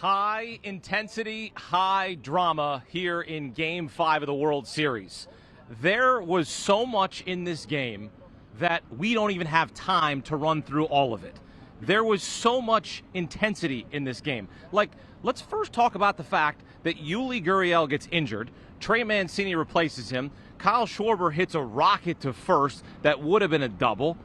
High intensity, high drama here in Game 5 of the World Series. There was so much in this game that we don't even have time to run through all of it. There was so much intensity in this game. Like, let's first talk about the fact that Yuli Gurriel gets injured. Trey Mancini replaces him. Kyle Schwarber hits a rocket to first that would have been a double.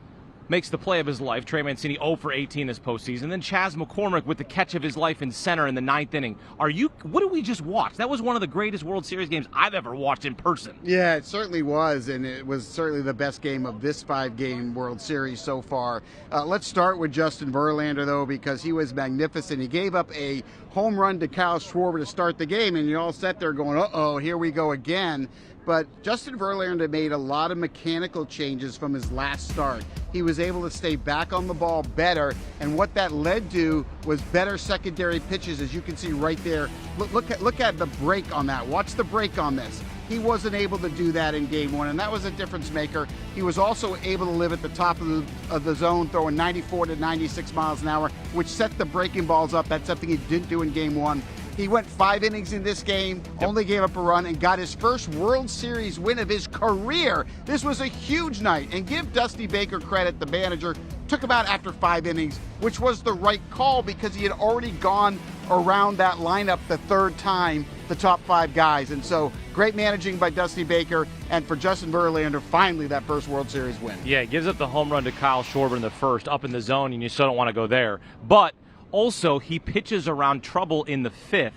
Makes the play of his life. Trey Mancini 0 for 18 this postseason. Then Chas McCormick with the catch of his life in center in the ninth inning. What did we just watch? That was one of the greatest World Series games I've ever watched in person. Yeah, it certainly was, and it was certainly the best game of this 5-game World Series so far. Let's start with Justin Verlander, though, because he was magnificent. He gave up a home run to Kyle Schwarber to start the game, and you all sat there going, uh-oh, here we go again. But Justin Verlander made a lot of mechanical changes from his last start. He was able to stay back on the ball better, and what that led to was better secondary pitches, as you can see right there. Look at the break on that. Watch the break on this. He wasn't able to do that in Game 1, and that was a difference maker. He was also able to live at the top of the zone, throwing 94 to 96 miles an hour, which set the breaking balls up. That's something he didn't do in Game 1. He went 5 innings in this game, only gave up a run, and got his first World Series win of his career. This was a huge night, and give Dusty Baker credit, the manager took him out after 5 innings, which was the right call because he had already gone around that lineup the third time, the top 5 guys. And so great managing by Dusty Baker, and for Justin Verlander, finally that first World Series win. Yeah, he gives up the home run to Kyle Schwarber in the first, up in the zone, and you still don't want to go there. But also, he pitches around trouble in the 5th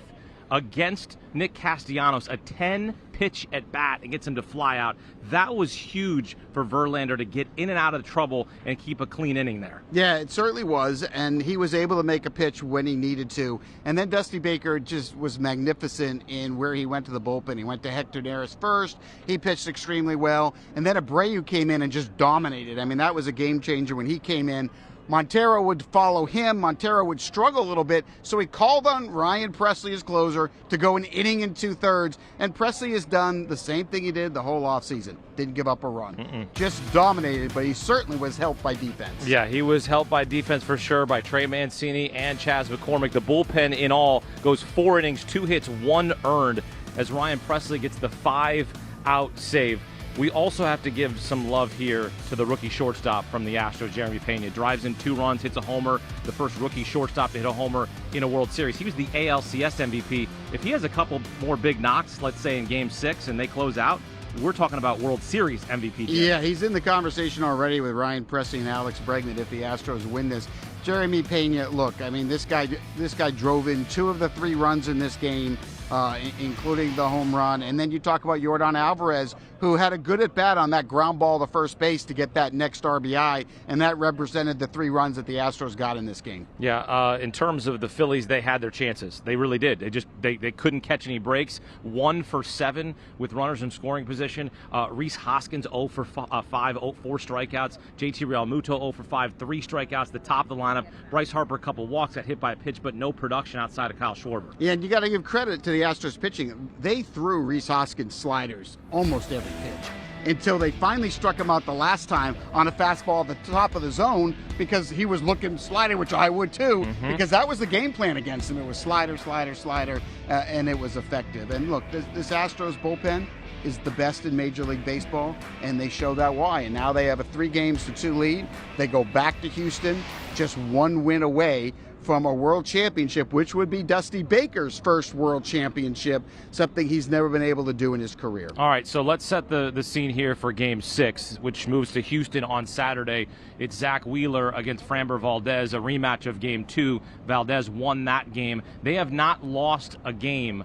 against Nick Castellanos, a 10-pitch at bat, and gets him to fly out. That was huge for Verlander to get in and out of trouble and keep a clean inning there. Yeah, it certainly was, and he was able to make a pitch when he needed to. And then Dusty Baker just was magnificent in where he went to the bullpen. He went to Hector Neris first. He pitched extremely well. And then Abreu came in and just dominated. I mean, that was a game changer when he came in. Montero would follow him. Montero would struggle a little bit, so he called on Ryan Pressly, his closer, to go an inning and 2/3. And Pressly has done the same thing he did the whole offseason. Didn't give up a run. Just dominated, but he certainly was helped by defense. Yeah, he was helped by defense for sure, by Trey Mancini and Chas McCormick. The bullpen in all goes 4 innings, 2 hits, 1 earned, as Ryan Pressly gets the 5-out save. We also have to give some love here to the rookie shortstop from the Astros, Jeremy Pena. Drives in 2 runs, hits a homer, the first rookie shortstop to hit a homer in a World Series. He was the ALCS MVP. If he has a couple more big knocks, let's say in Game 6, and they close out, we're talking about World Series MVP. Yeah, he's in the conversation already with Ryan Pressly and Alex Bregman if the Astros win this. Jeremy Pena, look, I mean, this guy drove in 2 of the 3 runs in this game, including the home run. And then you talk about Yordan Alvarez, who had a good at-bat on that ground ball to first base to get that next RBI, and that represented the 3 runs that the Astros got in this game. Yeah, in terms of the Phillies, they had their chances. They really did. They couldn't catch any breaks. 1 for 7 with runners in scoring position. Rhys Hoskins 0 for 5, 4 strikeouts. JT Realmuto 0 for 5, 3 strikeouts. The top of the lineup. Bryce Harper a couple walks, got hit by a pitch, but no production outside of Kyle Schwarber. Yeah, and you got to give credit to the Astros pitching. They threw Rhys Hoskins sliders almost every pitch until they finally struck him out the last time on a fastball at the top of the zone because he was looking slider, which I would too, because that was the game plan against him. It was slider, slider, slider, and it was effective. And look, this Astros bullpen is the best in Major League Baseball, and they show that why. And now they have a 3-2 lead. They go back to Houston, just 1 win away from a world championship, which would be Dusty Baker's first world championship, something he's never been able to do in his career. All right, so let's set the scene here for Game 6, which moves to Houston on Saturday. It's Zach Wheeler against Framber Valdez, a rematch of Game 2. Valdez won that game. They have not lost a game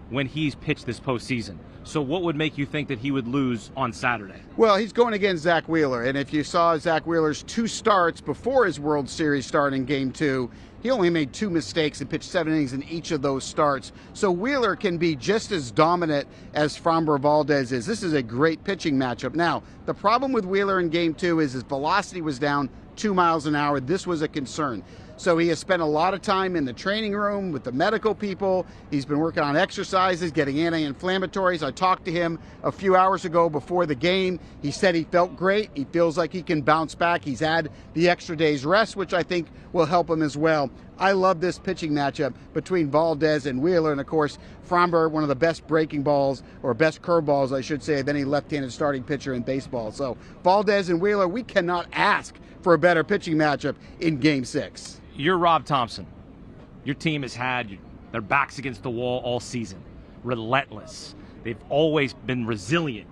when he's pitched this postseason. So what would make you think that he would lose on Saturday? Well, he's going against Zach Wheeler, and if you saw Zach Wheeler's 2 starts before his World Series start in Game 2, he only made 2 mistakes and pitched 7 innings in each of those starts. So Wheeler can be just as dominant as Framber Valdez is. This is a great pitching matchup. Now, the problem with Wheeler in Game 2 is his velocity was down 2 miles an hour. This was a concern. So he has spent a lot of time in the training room with the medical people. He's been working on exercises, getting anti-inflammatories. I talked to him a few hours ago before the game. He said he felt great. He feels like he can bounce back. He's had the extra day's rest, which I think will help him as well. I love this pitching matchup between Valdez and Wheeler. And, of course, Fromber, one of the best breaking balls, or best curveballs, I should say, of any left-handed starting pitcher in baseball. So Valdez and Wheeler, we cannot ask for a better pitching matchup in Game 6. You're Rob Thompson. Your team has had their backs against the wall all season. Relentless. They've always been resilient.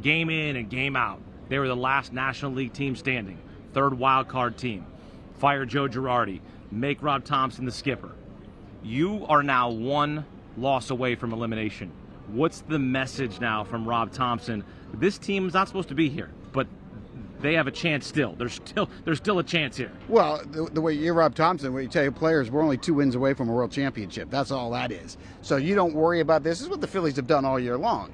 Game in and game out. They were the last National League team standing. Third wild card team. Fire Joe Girardi. Make Rob Thompson the skipper. You are now one loss away from elimination. What's the message now from Rob Thompson? This team is not supposed to be here, but they have a chance still. There's still a chance here. Well, the way you're Rob Thompson, when you tell your players we're only 2 wins away from a world championship. That's all that is. So you don't worry about this. This is what the Phillies have done all year long.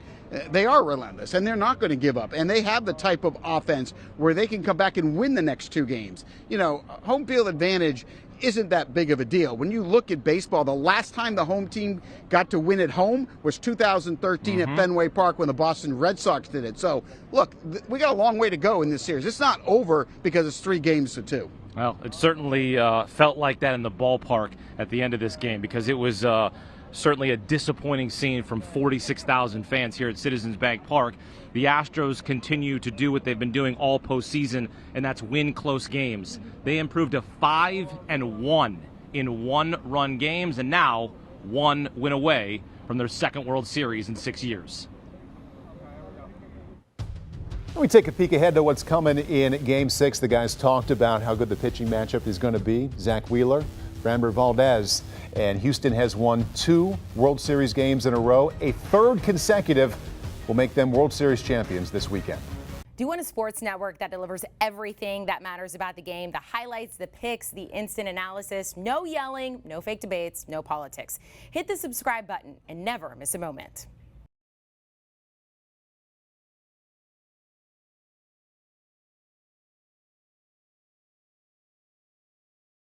They are relentless, and they're not going to give up. And they have the type of offense where they can come back and win the next 2 games. You know, home field advantage isn't that big of a deal. When you look at baseball, the last time the home team got to win at home was 2013 at Fenway Park when the Boston Red Sox did it. So, look, we got a long way to go in this series. It's not over because it's 3 games to 2. Well, it certainly felt like that in the ballpark at the end of this game because it was certainly a disappointing scene from 46,000 fans here at Citizens Bank Park. The Astros continue to do what they've been doing all postseason, and that's win close games. They improved to 5-1 in 1-run games, and now 1 win away from their second World Series in 6 years. We take a peek ahead to what's coming in Game 6. The guys talked about how good the pitching matchup is going to be. Zach Wheeler, Framber Valdez, and Houston has won 2 World Series games in a row. A 3rd consecutive will make them World Series champions this weekend. Do you want a sports network that delivers everything that matters about the game? The highlights, the picks, the instant analysis, no yelling, no fake debates, no politics. Hit the subscribe button and never miss a moment.